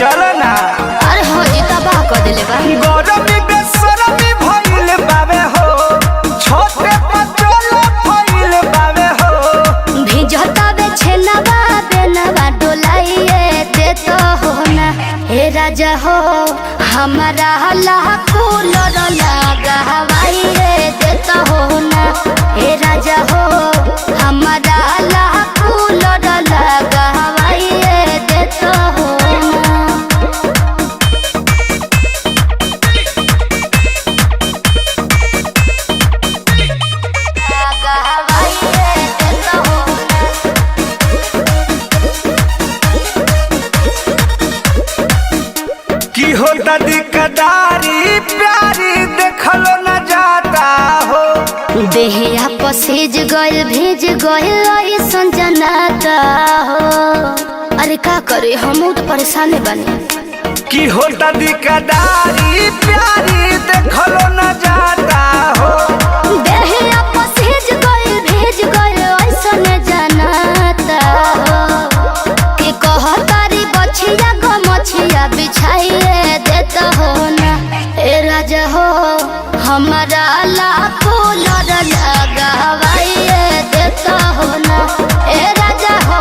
चल ना। अरे हो जी तबाह कर देले बा। गरमी बेसरमी भइल बावे हो, छोटे पचोला भइल बावे हो। भिजता बे छेनवा बेनवा डोलाइए देतो हो ना। हे राजा हो हमारा लाखो लड़ लगा हवाइए देतो हो ना। हे राजा हो हमारा लाखो लड़ लगा हवाइए देतो हो ना। की होता दिकदारी प्यारी देखलो न जाता हो। देहिया पसेज गइल भेज गइल ऐसन जनाता हो। अरे का करे हम तो परेशान बने। की होता दिकदारी प्यारी देखलो न जाता हो। देहिया पसेज गइल भेज गइल ऐसन जनाता हो। के कहतारी बछिया गमछिया बिछाइए देता हो ना। ए राजा हो हमारा लाखो लड़ लगावाइए देता हो ना। ए राजा हो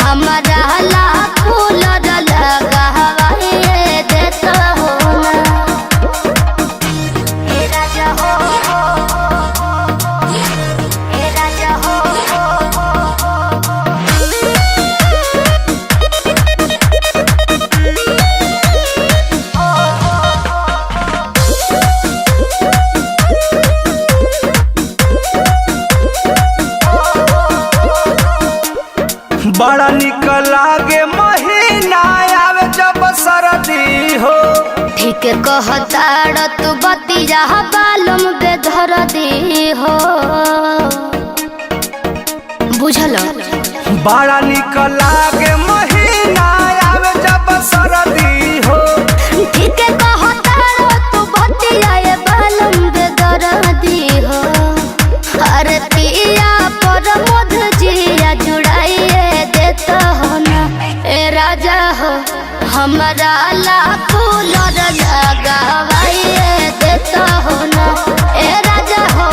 हमारा लाखो लड़ लगावाइए देता हो ना। ए राजा हो ए राजा हो बड़ा निक लागे महीना आवे जब सरदी हो। ठीक कहताड़ तू बतिया बालम बेधर दी हो। बुझल बड़ा निक लागे महीना आवे जब सरदी हो। ठीक कहताड़ तू बतिया बालम बेधर दी हो। अरे पिया पर मध जिया जुड़ाइए देता हो ना। ए राजा हो हमारा लाखो लड़ लगावाइए देता हो ना। ए राजा हो